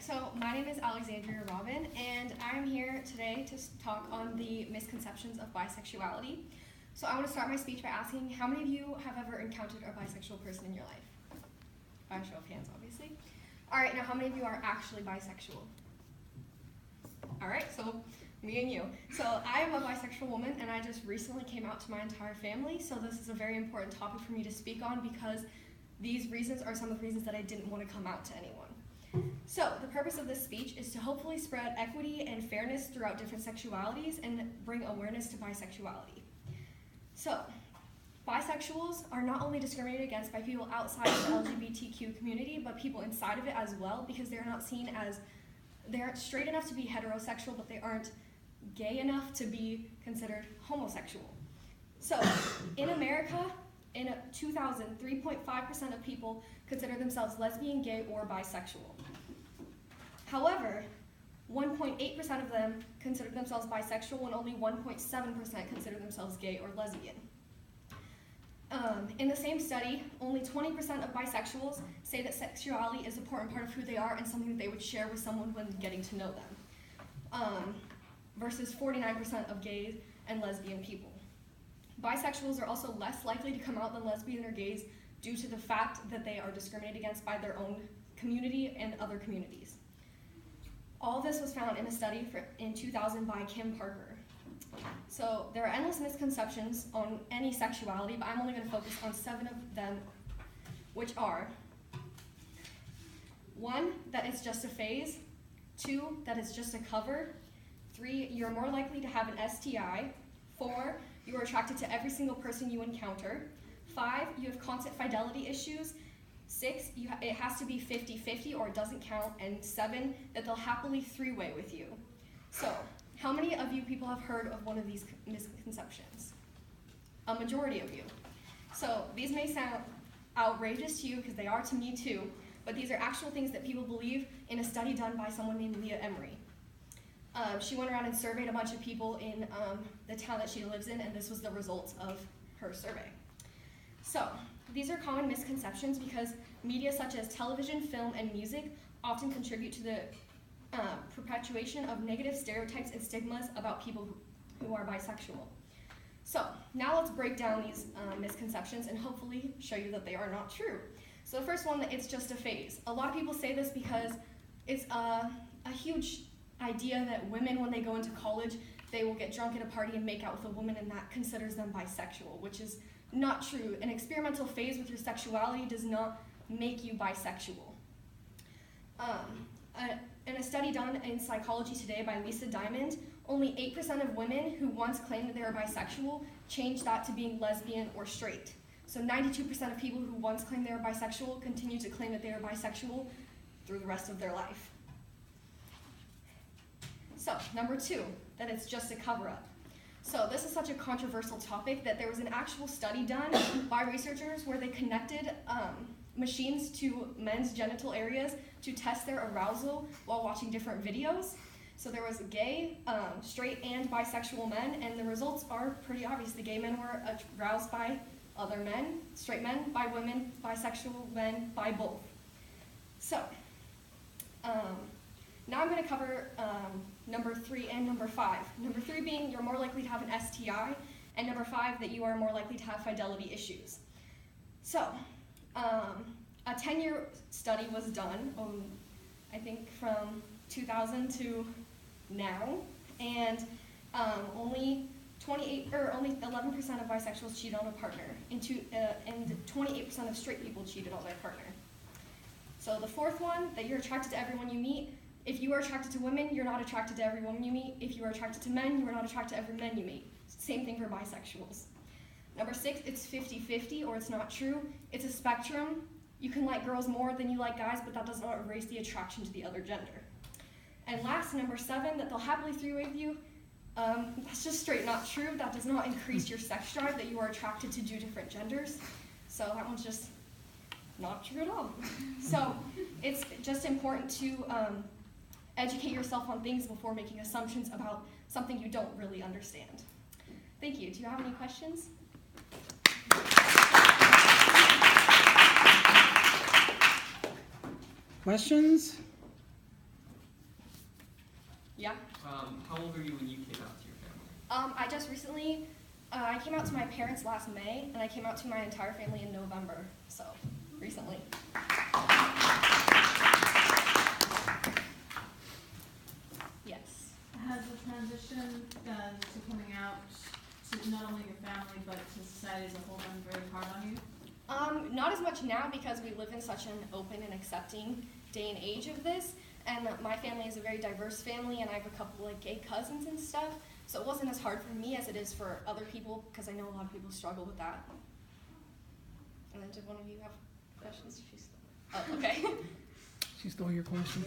so my name is Alexandria Robin, and I'm here today to talk on the misconceptions of bisexuality. So I want to start my speech by asking, how many of you have ever encountered a bisexual person in your life? By a show of hands, obviously. All right, now how many of you are actually bisexual? All right, so me and you. So I am a bisexual woman, and I just recently came out to my entire family, so this is a very important topic for me to speak on because these reasons are some of the reasons that I didn't want to come out to anyone. So the purpose of this speech is to hopefully spread equity and fairness throughout different sexualities and bring awareness to bisexuality. So, bisexuals are not only discriminated against by people outside of the LGBTQ community, but people inside of it as well, because they're not seen as, they aren't straight enough to be heterosexual, but they aren't gay enough to be considered homosexual. So, in America, in 2000, 3.5% of people consider themselves lesbian, gay, or bisexual. However, 1.8% of them consider themselves bisexual, and only 1.7% consider themselves gay or lesbian. In the same study, only 20% of bisexuals say that sexuality is an important part of who they are and something that they would share with someone when getting to know them, versus 49% of gay and lesbian people. Bisexuals are also less likely to come out than lesbian or gays due to the fact that they are discriminated against by their own community and other communities. All this was found in a study in 2000 by Kim Parker. So there are endless misconceptions on any sexuality, but I'm only going to focus on 7 of them, which are 1, that it's just a phase, 2, that it's just a cover, 3, you're more likely to have an STI, 4, you are attracted to every single person you encounter, 5, you have constant fidelity issues, 6, it has to be 50-50 or it doesn't count, and 7, that they'll happily three-way with you. So, how many of you people have heard of one of these misconceptions? A majority of you. So, these may sound outrageous to you, because they are to me too, but these are actual things that people believe in a study done by someone named Leah Emery. She went around and surveyed a bunch of people in the town that she lives in, and this was the results of her survey. So, these are common misconceptions because media such as television, film, and music often contribute to the perpetuation of negative stereotypes and stigmas about people who are bisexual. So, now let's break down these misconceptions and hopefully show you that they are not true. So the first one, that it's just a phase. A lot of people say this because it's a huge idea that women, when they go into college, they will get drunk at a party and make out with a woman, and that considers them bisexual, which is not true. An experimental phase with your sexuality does not make you bisexual. In a study done in Psychology Today by Lisa Diamond, only 8% of women who once claimed that they were bisexual changed that to being lesbian or straight. So 92% of people who once claimed they were bisexual continue to claim that they are bisexual through the rest of their life. So, number 2, that it's just a cover-up. So this is such a controversial topic that there was an actual study done by researchers where they connected machines to men's genital areas to test their arousal while watching different videos. So there was gay, straight, and bisexual men, and the results are pretty obvious. The gay men were aroused by other men, straight men by women, bisexual men by both. So, now I'm going to cover number 3 and number 5. Number 3 being you're more likely to have an STI, and number 5 that you are more likely to have fidelity issues. So, a 10-year study was done, I think from 2000 to now, and only 11% of bisexuals cheat on a partner, and 28% of straight people cheated on their partner. So the 4th one, that you're attracted to everyone you meet. If you are attracted to women, you're not attracted to every woman you meet. If you are attracted to men, you are not attracted to every man you meet. Same thing for bisexuals. Number 6, it's 50-50, or it's not true. It's a spectrum. You can like girls more than you like guys, but that does not erase the attraction to the other gender. And last, number 7, that they'll happily three-way with you. That's just straight not true. That does not increase your sex drive, that you are attracted to 2 different genders. So that one's just not true at all. So it's just important to educate yourself on things before making assumptions about something you don't really understand. Thank you. Do you have any questions? Questions? Yeah. How old were you when you came out to your family? I just recently, I came out to my parents last May, and I came out to my entire family in November, so recently. Yes. Has the transition to coming out to not only your family but to society as a whole been very hard on you? Not as much now because we live in such an open and accepting day and age of this, and my family is a very diverse family, and I have a couple like gay cousins and stuff, so it wasn't as hard for me as it is for other people, because I know a lot of people struggle with that. And then did one of you have questions? Oh, okay. She stole your question.